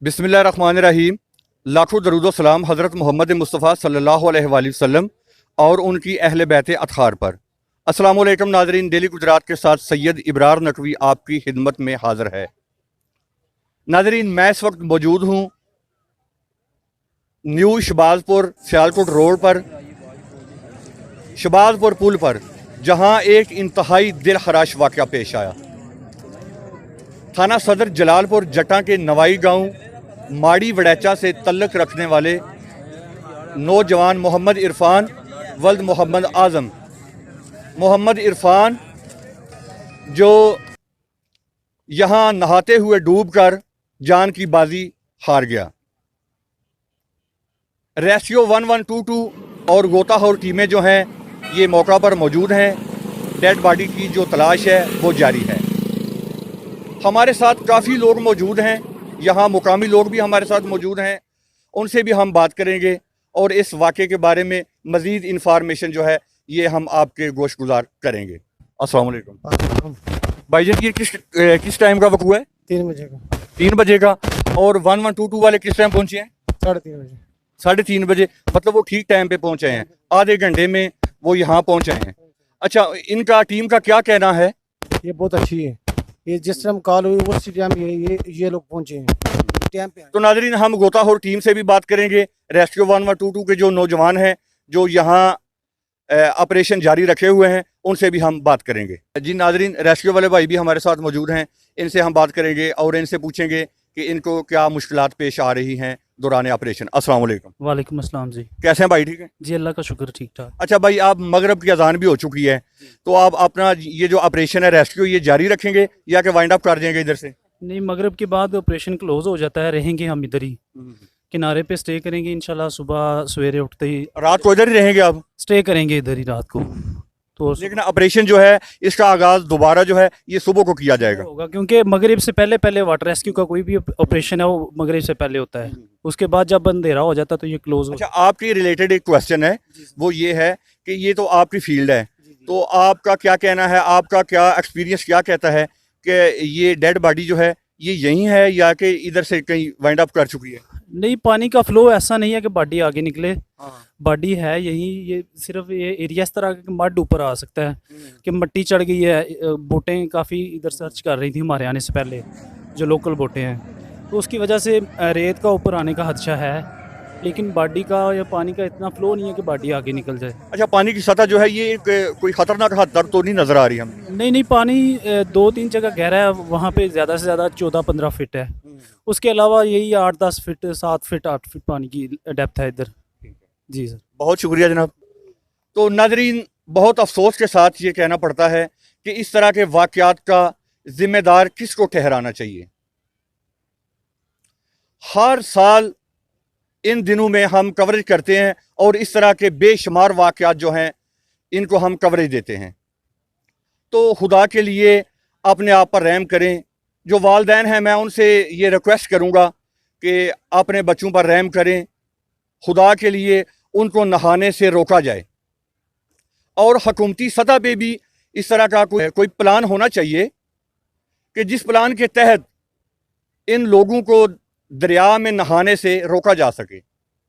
बिस्मिल्लाहिर्रहमानिर्रहीम। लाखों दरूद सलाम हज़रत मोहम्मद मुस्तफ़ा सल्लल्लाहु अलैहि वसल्लम और उनकी अहले बैत अतहार पर। अस्सलामु अलैकुम नाज़रीन, डेली गुजरात के साथ सैयद इब्रार नकवी आपकी खिदमत में हाज़िर है। नाज़रीन, मैं इस वक्त मौजूद हूँ न्यू शबाजपुर सियालकोट रोड पर, शबाजपुर पुल पर, जहाँ एक इंतहाई दिल खराश वाक़या पेश आया। थाना सदर जलालपुर जटा के नवाई गांव माड़ी वड़ैचा से तल्लक रखने वाले नौजवान मोहम्मद इरफान वल्द मोहम्मद आज़म, मोहम्मद इरफान जो यहाँ नहाते हुए डूबकर जान की बाजी हार गया। रेस्क्यू 1122 और गोताखोर टीमें जो हैं ये मौका पर मौजूद हैं। डेड बॉडी की जो तलाश है वो जारी है। हमारे साथ काफ़ी लोग मौजूद हैं, यहाँ मुकामी लोग भी हमारे साथ मौजूद हैं, उनसे भी हम बात करेंगे और इस वाक़े के बारे में मज़ीद इंफॉर्मेशन जो है ये हम आपके गोश गुजार करेंगे। अस्सलाम वालेकुम भाईजान, ये किस टाइम का वक़्त हुआ है? 3 बजे का। 3 बजे का। और 1122 वाले किस टाइम पहुँचे हैं? 3:30 बजे। 3:30 बजे, मतलब वो ठीक टाइम पे पहुँचे हैं, आधे घंटे में वो यहाँ पहुँचे हैं। अच्छा, इनका टीम का क्या कहना है? ये बहुत अच्छी है, ये जिस टाइम कॉल हुई उसी टाइम ये लोग पहुंचे हैं टाइम पे। तो नाज़रीन, हम गोताखोर टीम से भी बात करेंगे, रेस्क्यू 1122 के जो नौजवान हैं जो यहाँ ऑपरेशन जारी रखे हुए हैं उनसे भी हम बात करेंगे। जी नाज़रीन, रेस्क्यू वाले भाई भी हमारे साथ मौजूद हैं, इनसे हम बात करेंगे और इनसे पूछेंगे कि इनको क्या मुश्किलात पेश आ रही हैं दौरान ऑपरेशन। अस्सलाम वालेकुम। वालेकुम अस्सलाम जी। कैसे हैं भाई? ठीक है जी, अल्लाह का शुक्र, ठीक ठाक। अच्छा भाई, आप मगरब की अजान भी हो चुकी है, तो आप अपना ये जो ऑपरेशन है रेस्क्यू ये जारी रखेंगे या कि वाइंड अप कर देंगे इधर से? नहीं, मगरिब के बाद ऑपरेशन क्लोज हो जाता है, रहेंगे हम इधर ही किनारे पे स्टे करेंगे। इंशाल्लाह सुबह सवेरे उठते ही रात को इधर ही रहेंगे आप? स्टे करेंगे इधर ही रात को। तो लेकिन ऑपरेशन जो है इसका आगाज दोबारा जो है ये सुबह को किया जाएगा होगा, क्योंकि मगरिब से पहले पहले वाटर रेस्क्यू का कोई भी ऑपरेशन है वो मगरिब से पहले होता है। उसके बाद जब अंधेरा हो जाता है तो ये क्लोज हो। अच्छा, आपकी रिलेटेड एक क्वेश्चन है, वो ये है कि ये तो आपकी फील्ड है, तो आपका क्या कहना है, आपका क्या एक्सपीरियंस क्या कहता है कि ये डेड बॉडी जो है ये यहीं है या कि इधर से कहीं वाइंड अप कर चुकी है? नहीं, पानी का फ्लो ऐसा नहीं है कि बॉडी आगे निकले। बॉडी है यहीं, ये सिर्फ ये एरिया इस तरह का मड ऊपर आ सकता है कि मिट्टी चढ़ गई है। बोटें काफ़ी इधर सर्च कर रही थी हमारे आने से पहले, जो लोकल बोटें हैं, तो उसकी वजह से रेत का ऊपर आने का खदशा है। लेकिन बॉडी का या पानी का इतना फ्लो नहीं है कि बॉडी आगे निकल जाए। अच्छा, पानी की सतह जो है ये कोई खतरनाक हद तक तो नहीं नजर आ रही हम? नहीं, पानी 2-3 जगह गहरा है, वहाँ पे ज़्यादा से ज़्यादा 14-15 फीट है। उसके अलावा यही 8-10 फीट, 7 फीट, 8 फीट पानी की डेप्थ है इधर। जी सर, बहुत शुक्रिया जनाब। तो नाजरीन, बहुत अफसोस के साथ ये कहना पड़ता है कि इस तरह के वाक़यात का जिम्मेदार किसको ठहराना चाहिए। हर साल इन दिनों में हम कवरेज करते हैं और इस तरह के बेशुमार वाक़यात जो हैं इनको हम कवरेज देते हैं। तो खुदा के लिए अपने आप पर रहम करें। जो वालिदैन हैं मैं उनसे ये रिक्वेस्ट करूँगा कि अपने बच्चों पर रहम करें। खुदा के लिए उनको नहाने से रोका जाए और हुकूमती सतह पे भी इस तरह का कोई प्लान होना चाहिए कि जिस प्लान के तहत इन लोगों को दरिया में नहाने से रोका जा सके।